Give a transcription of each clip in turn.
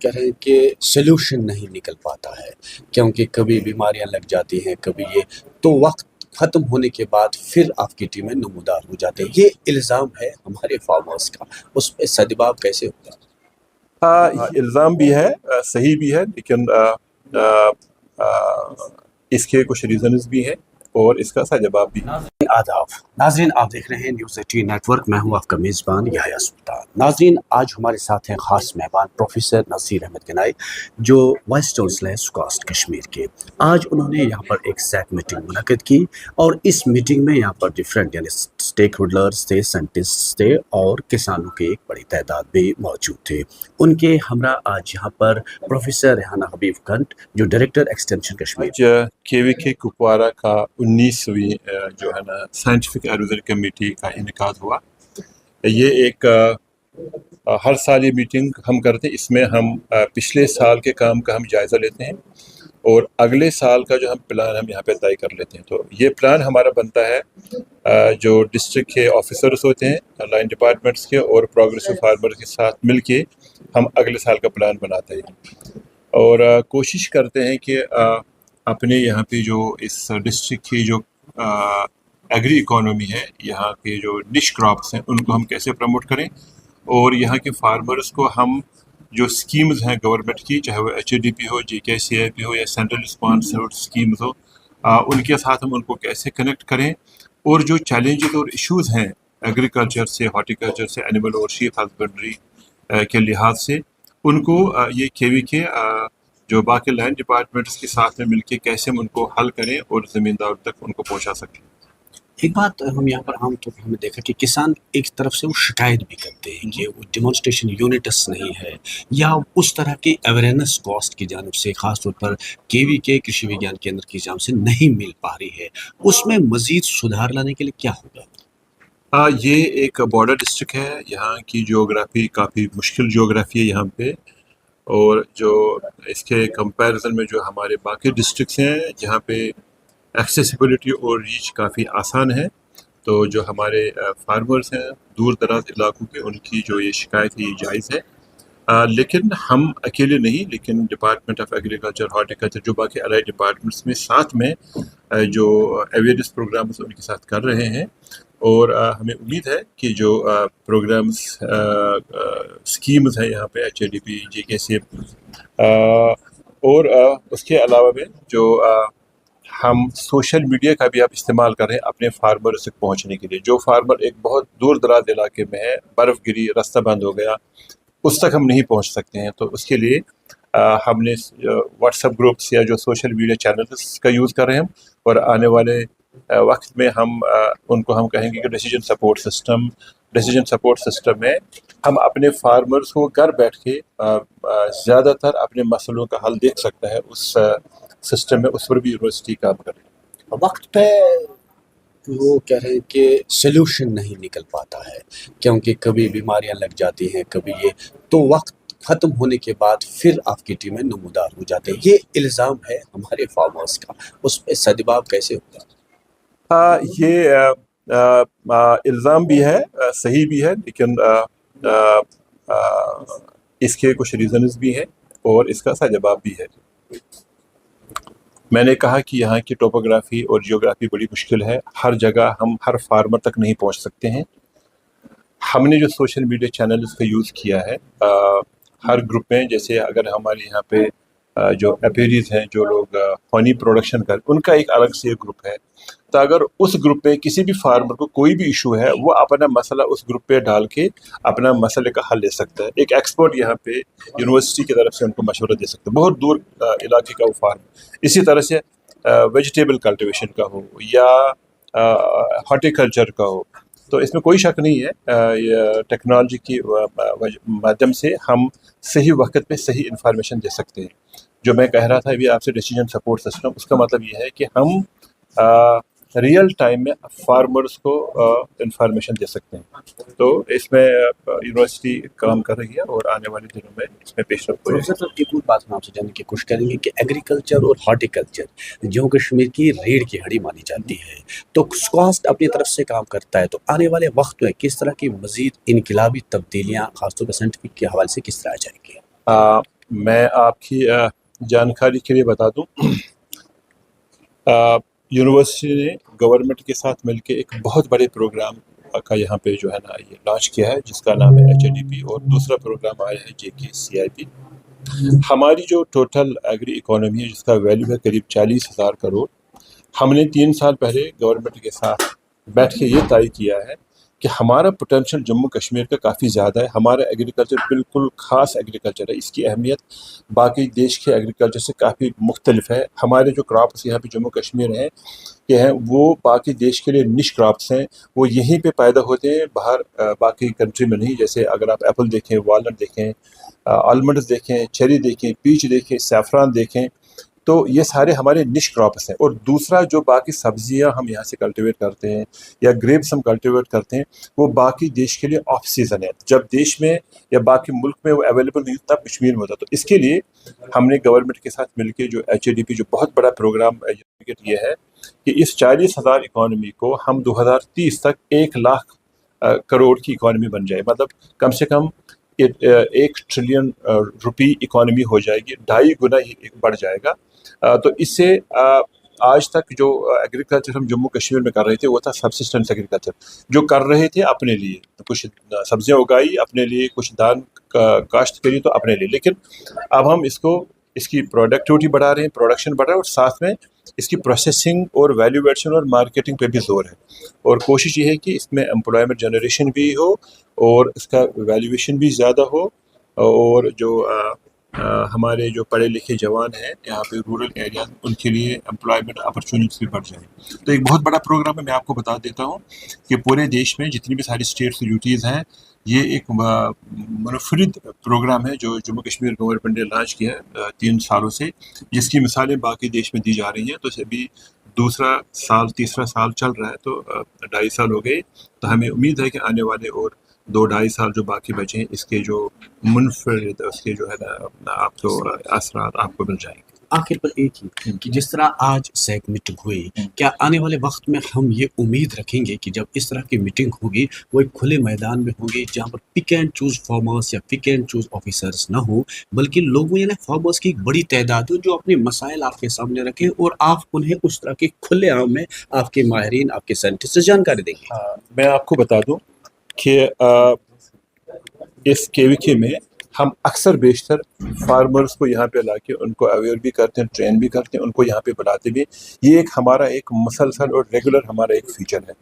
کہہ رہے ہیں کہ سلوشن نہیں نکل پاتا ہے، کیونکہ کبھی بیماریاں لگ جاتی ہیں، کبھی یہ تو وقت ختم ہونے کے بعد پھر آپ کی ٹیمیں نمودار ہو جاتے ہیں۔ یہ الزام ہے ہمارے فارمرز کا، اس پہ سدباب کیسے ہوگا؟ یہ الزام بھی ہے، صحیح بھی ہے، لیکن اس کے کچھ ریزنز بھی ہیں اور اس کا صحیح جواب بھی ہے۔ آداب ناظرین، آپ دیکھ رہے ہیں نیوز 18 نیٹ ورک، میں ہوں آپ کا میزبان یحییٰ سلطان۔ ناظرین، آج ہمارے ساتھ ہیں خاص مہمان پروفیسر نذیر احمد گنائی، جو وائس چانسلر ہیں سکاسٹ کشمیر کے۔ آج انہوں نے یہاں پر ایک سیٹ میٹنگ منعقد کی، اور اس میٹنگ میں یہاں پر ڈفرینٹ یعنی اسٹیک ہولڈرز تھے، سائنٹسٹ تھے، اور کسانوں کی ایک بڑی تعداد بھی موجود تھے۔ ان کے ہمراہ آج یہاں پر پروفیسر ریحانہ حبیب کنٹ، جو ڈائریکٹر ایکسٹینشن کشمیر آج KVK کپوارہ کا 19ویں جو ہے نا سائنٹیفک ایڈوائزری کمیٹی کا انعقاد ہوا۔ یہ ایک ہر سال یہ میٹنگ ہم کرتے ہیں، اس میں ہم پچھلے سال کے کام کا ہم جائزہ لیتے ہیں اور اگلے سال کا جو ہم پلان ہم یہاں پہ طے کر لیتے ہیں۔ تو یہ پلان ہمارا بنتا ہے جو ڈسٹرکٹ کے آفیسرز ہوتے ہیں لائن ڈپارٹمنٹس کے اور پروگریسو فارمر کے ساتھ مل کے ہم اگلے سال کا پلان بناتے ہیں، اور کوشش کرتے ہیں کہ اپنے یہاں پہ جو اس ڈسٹرکٹ کی جو ایگری اکانومی ہے، یہاں کے جو نش کراپس ہیں، ان کو ہم کیسے پروموٹ کریں، اور یہاں کے فارمرز کو ہم جو اسکیمز ہیں گورنمنٹ کی، چاہے وہ HADP ہو، GKCIP ہو یا سینٹرل اسپانسرڈ اسکیمز ہو، ان کے ساتھ ہم ان کو کیسے کنیکٹ کریں، اور جو چیلنجز اور ایشوز ہیں ایگریکلچر سے، ہارٹیکلچر سے، اینیمل اور شیپ ہسبنڈری کے لحاظ سے، ان کو یہ KVK جو باقی لائن ڈپارٹمنٹس کے ساتھ میں مل کے کیسے ہم ان کو حل کریں اور زمیندار تک ان کو پہنچا سکیں۔ ایک بات ہم یہاں پر عام طور پر ہم نے دیکھا کہ کسان ایک طرف سے وہ شکایت بھی کرتے ہیں کہ وہ ڈیمانسٹریشن یونٹس نہیں ہے، یا اس طرح کی اویئرنیس کاسٹ کی جانب سے، خاص طور پر KVK کرشی وگیان کیندر کی جانب سے نہیں مل پا رہی ہے۔ اس میں مزید سدھار لانے کے لیے کیا ہوگا؟ یہ ایک بارڈر ڈسٹرکٹ ہے، یہاں کی جیوگرافی کافی مشکل جیوگرافی ہے یہاں پہ، اور جو اس کے کمپیریزن میں جو ہمارے باقی ڈسٹرکٹس ہیں جہاں پہ ایکسیسیبلٹی اور ریچ کافی آسان ہے، تو جو ہمارے فارمرز ہیں دور دراز علاقوں کے، ان کی جو یہ شکایت ہے یہ جائز ہے، لیکن ہم اکیلے نہیں، لیکن ڈپارٹمنٹ آف ایگریکلچر، ہارٹیکلچر، جو باقی الائڈ ڈپارٹمنٹس میں ساتھ میں جو اویئرنیس پروگرامز ان کے ساتھ کر رہے ہیں، اور ہمیں امید ہے کہ جو پروگرامز اسکیمز ہیں یہاں پہ HADP، GKCIP، اور اس کے علاوہ میں جو ہم سوشل میڈیا کا بھی آپ استعمال کر رہے ہیں اپنے فارمر تک پہنچنے کے لیے۔ جو فارمر ایک بہت دور دراز علاقے میں ہے، برف گری، راستہ بند ہو گیا، اس تک ہم نہیں پہنچ سکتے ہیں، تو اس کے لیے ہم نے واٹس ایپ گروپس یا جو سوشل میڈیا چینلز کا یوز کر رہے ہیں، اور آنے والے وقت میں ہم ان کو ہم کہیں گے کہ ڈیسیجن سپورٹ سسٹم میں ہم اپنے فارمرز کو گھر بیٹھ کے زیادہ تر اپنے مسئلوں کا حل دیکھ سکتا ہے اس سسٹم میں، اس پر بھی یونیورسٹی کام کر رہی ہے۔ وقت پہ وہ کہہ رہے ہیں کہ سلوشن نہیں نکل پاتا ہے، کیونکہ کبھی بیماریاں لگ جاتی ہیں، کبھی یہ تو وقت ختم ہونے کے بعد پھر آپ کی ٹیمیں نمودار ہو جاتے ہیں۔ یہ الزام ہے ہمارے فارمرز کا، اس پہ سدباب کیسے ہوگا؟ یہ الزام بھی ہے، صحیح بھی ہے، لیکن اس کے کچھ ریزنز بھی ہیں اور اس کا صحیح جواب بھی ہے۔ میں نے کہا کہ یہاں کی ٹوپوگرافی اور جیوگرافی بڑی مشکل ہے، ہر جگہ ہم ہر فارمر تک نہیں پہنچ سکتے ہیں۔ ہم نے جو سوشل میڈیا چینلز کا یوز کیا ہے، ہر گروپ میں، جیسے اگر ہمارے یہاں پہ جو اپیریز ہیں، جو لوگ ہونی پروڈکشن کر، ان کا ایک الگ سے گروپ ہے، تو اگر اس گروپ میں کسی بھی فارمر کو کوئی بھی ایشو ہے، وہ اپنا مسئلہ اس گروپ پہ ڈال کے اپنا مسئلے کا حل لے سکتا ہے۔ ایک ایکسپرٹ یہاں پہ یونیورسٹی کی طرف سے ان کو مشورہ دے سکتا ہے، بہت دور علاقے کا وہ فارم۔ اسی طرح سے ویجیٹیبل کلٹیویشن کا ہو یا ہارٹیکلچر کا ہو، تو اس میں کوئی شک نہیں ہے، ٹیکنالوجی کی مادھیم سے ہم صحیح وقت پہ صحیح انفارمیشن دے سکتے ہیں۔ جو میں کہہ رہا تھا ابھی آپ سے ڈیسیجن سپورٹ سسٹم، اس کا مطلب یہ ہے کہ ہم ریئل ٹائم میں فارمرز کو انفارمیشن دے سکتے ہیں، تو اس میں یونیورسٹی کام کر رہی ہے اور آنے والے دنوں میں اس میں پیش رفت ہوگی۔ صاحب ایک اور بات میں آپ سے جاننے کی کوشش کریں گے کہ ایگریکلچر اور ہارٹیکلچر جو کشمیر کی ریڑھ کی ہڈی مانی جاتی ہے، تو سکاسٹ اپنی طرف سے کام کرتا ہے، تو آنے والے وقت میں کس طرح کی مزید انقلابی تبدیلیاں خاص طور پر سائنٹیفک کے حوالے سے کس طرح آ جائیں گی؟ میں آپ کی جانکاری کے لیے بتا دوں، یونیورسٹی نے گورنمنٹ کے ساتھ مل کے ایک بہت بڑے پروگرام کا یہاں پہ جو ہے نا یہ لانچ کیا ہے، جس کا نام ہے HADP، اور دوسرا پروگرام آیا ہے JKCIP۔ ہماری جو ٹوٹل ایگری اکانومی ہے، جس کا ویلیو ہے قریب 40,000 کروڑ، ہم نے 3 سال پہلے گورنمنٹ کے ساتھ بیٹھ کے یہ طے کیا ہے کہ ہمارا پوٹینشیل جموں کشمیر کا کافی زیادہ ہے، ہمارا ایگریکلچر بالکل خاص ایگریکلچر ہے، اس کی اہمیت باقی دیش کے ایگریکلچر سے کافی مختلف ہے۔ ہمارے جو کراپس یہاں پہ جموں کشمیر ہیں وہ باقی دیش کے لیے نش کراپس ہیں، وہ یہیں پہ پیدا ہوتے ہیں، باہر باقی کنٹری میں نہیں۔ جیسے اگر آپ ایپل دیکھیں، والنٹ دیکھیں، آلمنڈز دیکھیں، چیری دیکھیں، پیچ دیکھیں، سیفران دیکھیں، تو یہ سارے ہمارے نش کراپس ہیں۔ اور دوسرا جو باقی سبزیاں ہم یہاں سے کلٹیویٹ کرتے ہیں یا گریپس ہم کلٹیویٹ کرتے ہیں، وہ باقی دیش کے لیے آف سیزن ہے، جب دیش میں یا باقی ملک میں وہ اویلیبل نہیں ہوتا، کشمیر میں ہوتا۔ تو اس کے لیے ہم نے گورنمنٹ کے ساتھ مل کے جو HADP جو بہت بڑا پروگرام یہ ہے کہ اس 40,000 اکانومی کو ہم 2030 تک 1,00,000 کروڑ کی اکانومی بن جائے، مطلب کم سے کم 1 ٹریلین روپی اکانومی ہو جائے گی، 2.5 گنا یہ بڑھ جائے گا۔ تو اس سے آج تک جو ایگریکلچر ہم جموں کشمیر میں کر رہے تھے وہ تھا سبسسٹنس ایگریکلچر، جو کر رہے تھے اپنے لیے، کچھ سبزیاں اگائی اپنے لیے، کچھ دان کاشت کری تو اپنے لیے، لیکن اب ہم اس کی پروڈکٹیوٹی بڑھا رہے ہیں، پروڈکشن بڑھ رہا ہے، اور ساتھ میں اس کی پروسیسنگ اور ویلیو ایڈیشن اور مارکیٹنگ پہ بھی زور ہے، اور کوشش یہ ہے کہ اس میں امپلائمنٹ جنریشن بھی ہو اور اس کا ویلیویشن بھی زیادہ ہو، اور جو ہمارے جو پڑھے لکھے جوان ہیں یہاں پہ رورل ایریاز، ان کے لیے امپلائمنٹ اپرچونیٹیز بھی بڑھ جائیں۔ تو ایک بہت بڑا پروگرام ہے، میں آپ کو بتا دیتا ہوں کہ پورے دیش میں جتنی بھی ساری اسٹیٹس یوٹیز ہیں، یہ ایک منفرد پروگرام ہے جو جموں کشمیر گورنمنٹ نے لانچ کیا ہے 3 سالوں سے، جس کی مثالیں باقی دیش میں دی جا رہی ہیں۔ تو ابھی تیسرا سال چل رہا ہے، تو 2.5 سال ہو گئے، تو ہمیں امید ہے کہ آنے والے اور 2-2.5 سال جو باقی بچے ہیں، اس کے جو منفرد اس کے جو ہے نا آپ کو اثرات آپ کو مل جائیں گے۔ آخر پر ایک ہی کہ جس طرح آج سیک میٹنگ ہوئی، کیا آنے والے وقت میں ہم یہ امید رکھیں گے کہ جب اس طرح کی میٹنگ ہوگی وہ ایک کھلے میدان میں ہوگی، جہاں پر پک اینڈ چوز فارمرس یا پک اینڈ چوز آفیسرس نہ ہوں، بلکہ لوگوں یعنی فارمرس کی ایک بڑی تعداد ہو جو اپنے مسائل آپ کے سامنے رکھیں اور آپ انہیں اس طرح کے کھلے عام میں آپ کے ماہرین، آپ کے سائنٹسٹ جانکاری دیں گے؟ میں آپ کو بتا دوں کہ اس KVK میں ہم اکثر بیشتر فارمرز کو یہاں پہ لا کے ان کو اویئر بھی کرتے ہیں، ٹرین بھی کرتے ہیں، ان کو یہاں پہ بلاتے بھی۔ یہ ہمارا ایک مسلسل اور ریگولر ہمارا ایک فیچر ہے۔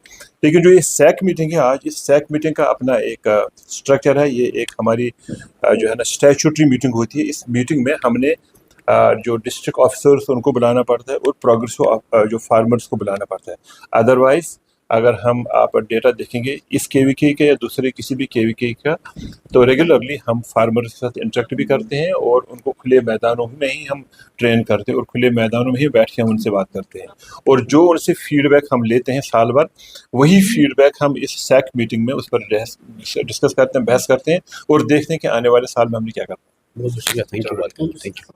لیکن جو یہ سیک میٹنگ ہے آج، اس سیک میٹنگ کا اپنا ایک اسٹرکچر ہے، یہ ایک ہماری جو ہے نا اسٹیچوٹری میٹنگ ہوتی ہے۔ اس میٹنگ میں ہم نے جو ڈسٹرکٹ آفیسرس ان کو بلانا پڑتا ہے اور پروگریسو جو فارمرز کو بلانا پڑتا ہے۔ ادروائز اگر آپ ڈیٹا دیکھیں گے اس KVK کے یا دوسرے کسی بھی KVK کا، تو ریگولرلی ہم فارمرز کے ساتھ انٹریکٹ بھی کرتے ہیں، اور ان کو کھلے میدانوں میں ہی ہم ٹرین کرتے ہیں، اور کھلے میدانوں میں ہی بیٹھ کے ہم ان سے بات کرتے ہیں، اور جو ان سے فیڈ بیک ہم لیتے ہیں سال بھر، وہی فیڈ بیک ہم اس سیک میٹنگ میں اس پر ڈسکس کرتے ہیں، بحث کرتے ہیں، اور دیکھتے ہیں کہ آنے والے سال میں ہم نے کیا کرنا ہے۔ بہت شکریہ، تھینک یو۔